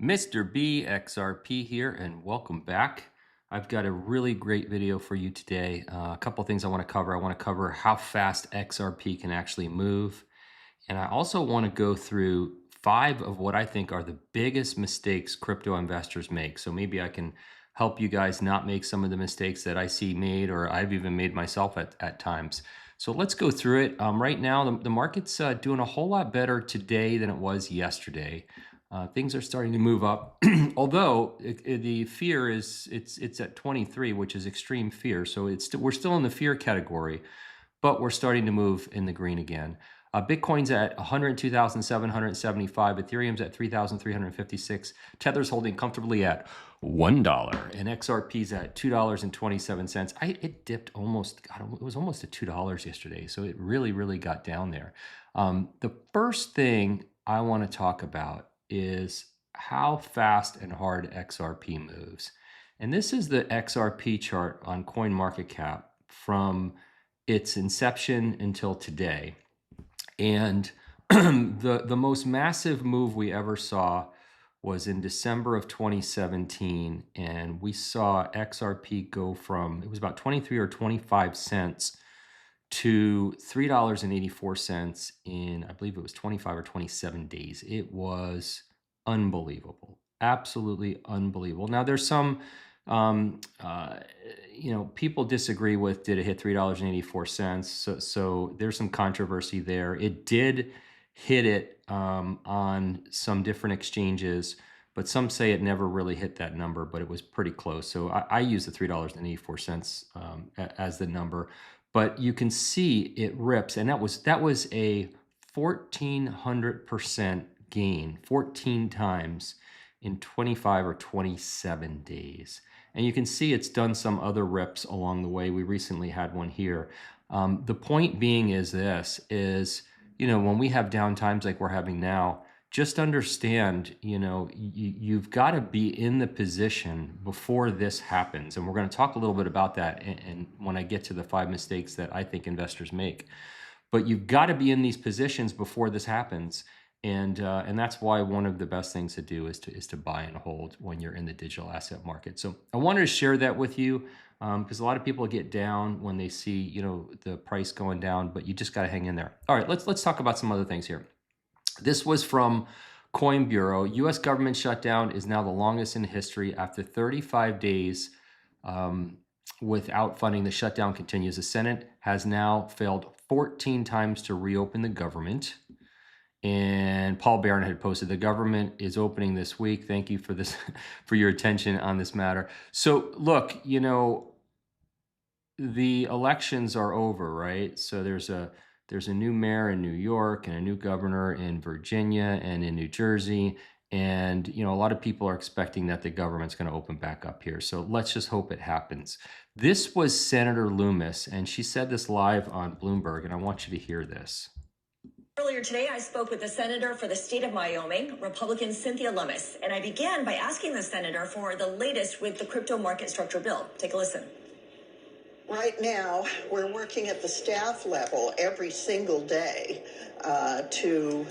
Mr. B, XRP here, and welcome back. I've got a really great video for you today. A couple things I want to cover. I want to cover how fast XRP can actually move. And I also want to go through 5 of what I think are the biggest mistakes crypto investors make. So maybe I can help you guys not make some of the mistakes that I see made, or I've even made myself at times. So let's go through it. Right now, the market's doing a whole lot better today than it was yesterday. Things are starting to move up, although the fear is it's at 23, which is extreme fear. So we're still in the fear category, but we're starting to move in the green again. Bitcoin's at 102,775. Ethereum's at 3,356. Tether's holding comfortably at $1, and XRP's at $2.27. It dipped almost, God, it was almost at $2 yesterday. So it really got down there. The first thing I want to talk about is how fast and hard XRP moves. And this is the XRP chart on CoinMarketCap from its inception until today. And the most massive move we ever saw was in December of 2017. And we saw XRP go from, it was about 23 or 25 cents to $3.84 in, I believe it was 25 or 27 days. It was unbelievable, absolutely unbelievable. Now there's some, people disagree with, did it hit $3.84? So there's some controversy there. It did hit it on some different exchanges, but some say it never really hit that number, but it was pretty close. So I use the $3.84 as the number. But you can see it rips, and that was a 1,400% gain, 14 times in 25 or 27 days. And you can see it's done some other rips along the way. We recently had one here. The point being is this, when we have down times like we're having now, just understand, you've got to be in the position before this happens. And we're going to talk a little bit about that and when I get to the 5 mistakes that I think investors make. But you've got to be in these positions before this happens. And that's why one of the best things to do is to buy and hold when you're in the digital asset market. So I wanted to share that with you because a lot of people get down when they see, the price going down, but you just got to hang in there. All right, let's talk about some other things here. This was from Coin Bureau. U.S. government shutdown is now the longest in history. After 35 days without funding, the shutdown continues. The Senate has now failed 14 times to reopen the government. And Paul Barron had posted, the government is opening this week. Thank you for this, for your attention on this matter. So look, the elections are over, right? So there's a new mayor in New York and a new governor in Virginia and in New Jersey. And, a lot of people are expecting that the government's going to open back up here. So let's just hope it happens. This was Senator Loomis, and she said this live on Bloomberg, and I want you to hear this. Earlier today, I spoke with the senator for the state of Wyoming, Republican Cynthia Lummis, and I began by asking the senator for the latest with the crypto market structure bill. Take a listen. Right now, we're working at the staff level every single day to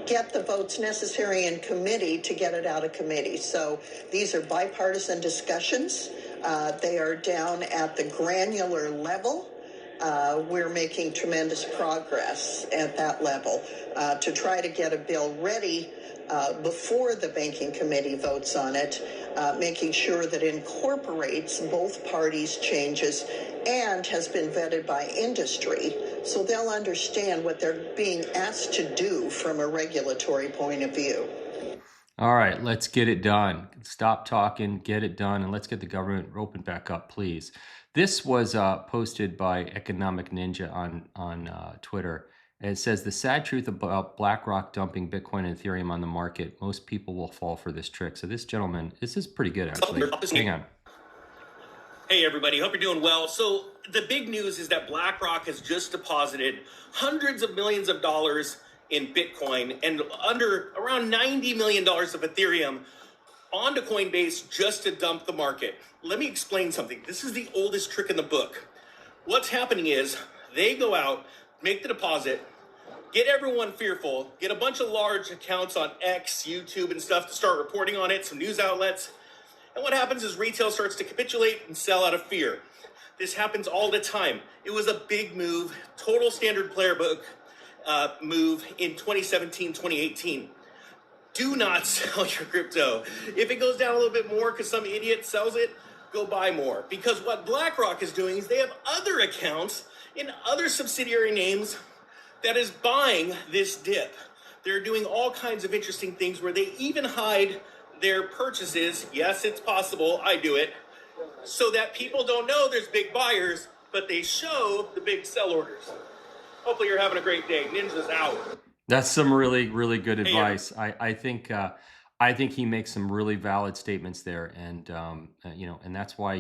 get the votes necessary in committee to get it out of committee. So these are bipartisan discussions. They are down at the granular level. We're making tremendous progress at that level to try to get a bill ready before the banking committee votes on it, making sure that it incorporates both parties' changes and has been vetted by industry so they'll understand what they're being asked to do from a regulatory point of view. All right, let's get it done. Stop talking, get it done, and let's get the government open back up, please. This was posted by Economic Ninja on Twitter. And it says, the sad truth about BlackRock dumping Bitcoin and Ethereum on the market, most people will fall for this trick. So this gentleman, this is pretty good, actually. Hang on. Hey, everybody. Hope you're doing well. So the big news is that BlackRock has just deposited hundreds of millions of dollars in Bitcoin and around $90 million of Ethereum onto Coinbase just to dump the market. Let me explain something. This is the oldest trick in the book. What's happening is they go out, make the deposit, get everyone fearful, get a bunch of large accounts on X, YouTube, and stuff to start reporting on it, some news outlets. And what happens is retail starts to capitulate and sell out of fear. This happens all the time. It was a big move, total standard player book move in 2017, 2018. Do not sell your crypto. If it goes down a little bit more because some idiot sells it, go buy more. Because what BlackRock is doing is they have other accounts in other subsidiary names that is buying this dip. They're doing all kinds of interesting things where they even hide their purchases. Yes, it's possible. I do it. So that people don't know there's big buyers, but they show the big sell orders. Hopefully you're having a great day. Ninja's out. That's some really, really good advice. I think he makes some really valid statements there, and and that's why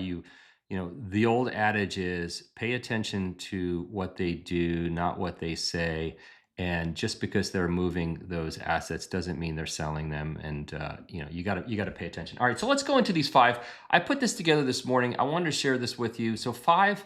the old adage is pay attention to what they do, not what they say. And just because they're moving those assets doesn't mean they're selling them. And you got to pay attention. All right, so let's go into these 5. I put this together this morning. I wanted to share this with you. So five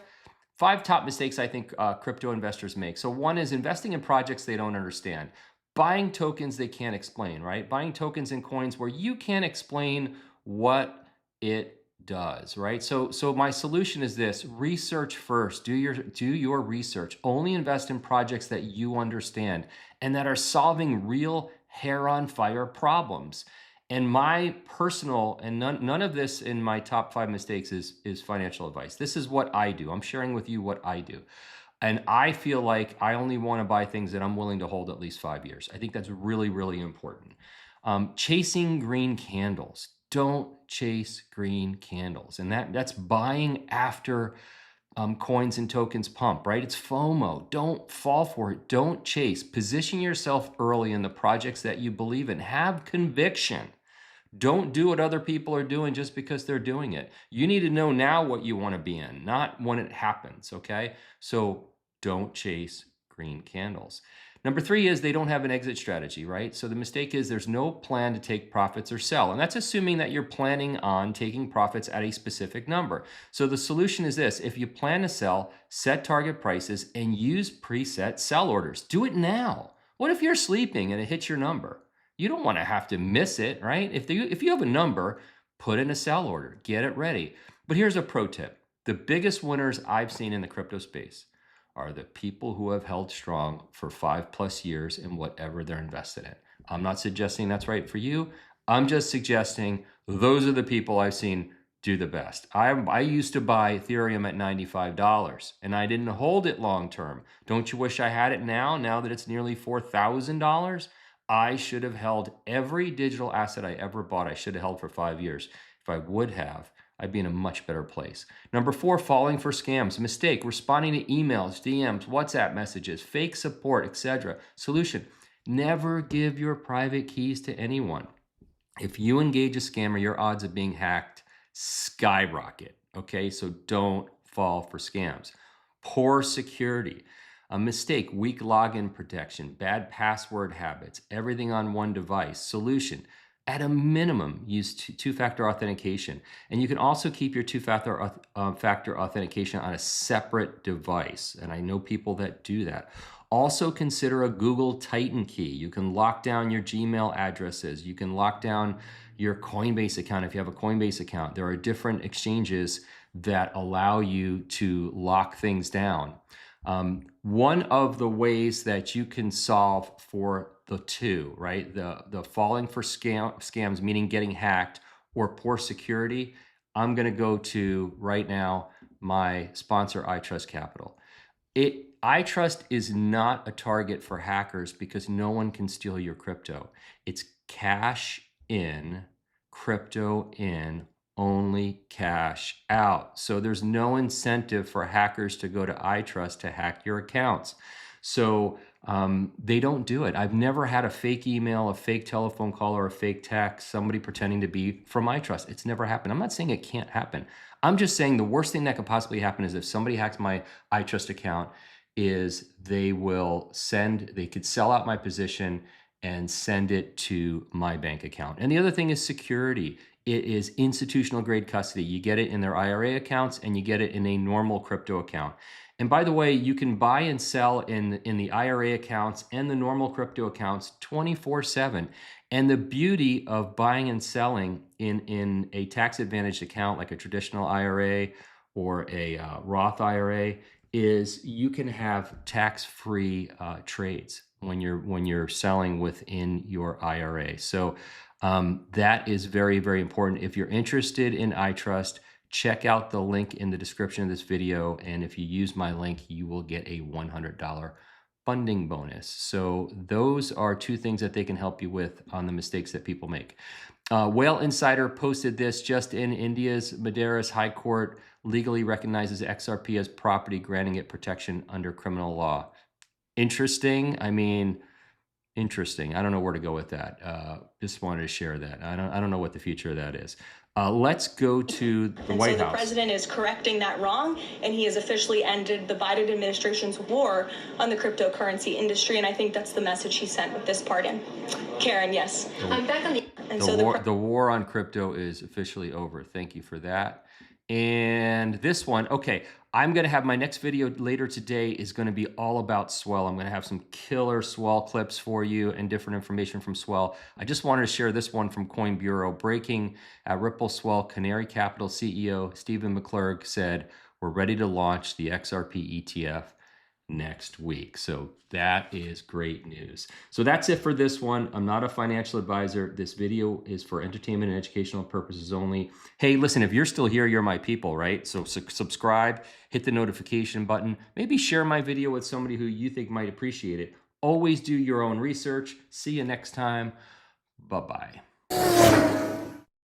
top mistakes I think crypto investors make. So one is investing in projects they don't understand. Buying tokens they can't explain, right? Buying tokens and coins where you can't explain what it does, right? So my solution is this: research first. Do your research. Only invest in projects that you understand and that are solving real hair on fire problems. And my personal, and none of this in my top 5 mistakes is financial advice. This is what I do. I'm sharing with you what I do. And I feel like I only want to buy things that I'm willing to hold at least 5 years. I think that's really, really important. Chasing green candles. Don't chase green candles. And that's buying after coins and tokens pump, right? It's FOMO. Don't fall for it. Don't chase. Position yourself early in the projects that you believe in. Have conviction. Don't do what other people are doing just because they're doing it. You need to know now what you want to be in, not when it happens, okay? So don't chase green candles. Number 3 is they don't have an exit strategy, right? So the mistake is there's no plan to take profits or sell. And that's assuming that you're planning on taking profits at a specific number. So the solution is this: if you plan to sell, set target prices and use preset sell orders. Do it now. What if you're sleeping and it hits your number? You don't want to have to miss it, right? If you have a number, put in a sell order, get it ready. But here's a pro tip. The biggest winners I've seen in the crypto space are the people who have held strong for 5+ years in whatever they're invested in. I'm not suggesting that's right for you. I'm just suggesting those are the people I've seen do the best. I used to buy Ethereum at $95 and I didn't hold it long term. Don't you wish I had it now that it's nearly $4,000? I should have held every digital asset I ever bought. I should have held for 5 years. If I would have, I'd be in a much better place. Number 4, falling for scams. Mistake: responding to emails, DMs, WhatsApp messages, fake support, etc. Solution: never give your private keys to anyone. If you engage a scammer, your odds of being hacked skyrocket. Okay, so don't fall for scams. Poor security. A mistake: weak login protection, bad password habits, everything on one device. Solution: at a minimum, use two-factor authentication. And you can also keep your two-factor authentication on a separate device. And I know people that do that. Also consider a Google Titan key. You can lock down your Gmail addresses. You can lock down your Coinbase account if you have a Coinbase account. There are different exchanges that allow you to lock things down. One of the ways that you can solve for the two, right? The falling for scams, meaning getting hacked, or poor security, I'm going to go to right now my sponsor, iTrustCapital. iTrust is not a target for hackers because no one can steal your crypto. It's cash in, crypto in, only cash out. So there's no incentive for hackers to go to iTrust to hack your accounts. So they don't do it. I've never had a fake email, a fake telephone call, or a fake text, somebody pretending to be from iTrust. It's never happened. I'm not saying it can't happen. I'm just saying the worst thing that could possibly happen is if somebody hacks my iTrust account, is they could sell out my position and send it to my bank account. And the other thing is security. It is institutional grade custody. You get it in their IRA accounts and you get it in a normal crypto account. And by the way, you can buy and sell in the IRA accounts and the normal crypto accounts 24/7. And the beauty of buying and selling in a tax advantaged account like a traditional IRA or a Roth IRA is you can have tax-free trades when you're selling within your IRA. So that is very, very important. If you're interested in iTrust, check out the link in the description of this video. And if you use my link, you will get a $100 funding bonus. So those are two things that they can help you with on the mistakes that people make. Whale Insider posted this just in. India's Madras High Court legally recognizes XRP as property, granting it protection under criminal law. Interesting. I mean, interesting. I don't know where to go with that. Just wanted to share that. I don't know what the future of that is. Let's go to the White House. So the president is correcting that wrong, and he has officially ended the Biden administration's war on the cryptocurrency industry, and I think that's the message he sent with this pardon. Karen, yes. I'm back on the... And the war on crypto is officially over. Thank you for that. And this one, okay, I'm going to have my next video later today is going to be all about Swell. I'm going to have some killer Swell clips for you and different information from Swell. I just wanted to share this one from Coin Bureau. Breaking at Ripple Swell, Canary Capital CEO Stephen McClurg said, we're ready to launch the XRP ETF next week. So that is great news. So that's it for this one. I'm not a financial advisor. This video is for entertainment and educational purposes only. Hey, listen, if you're still here, you're my people, right? So subscribe, hit the notification button, maybe share my video with somebody who you think might appreciate it. Always do your own research. See you next time. Bye-bye.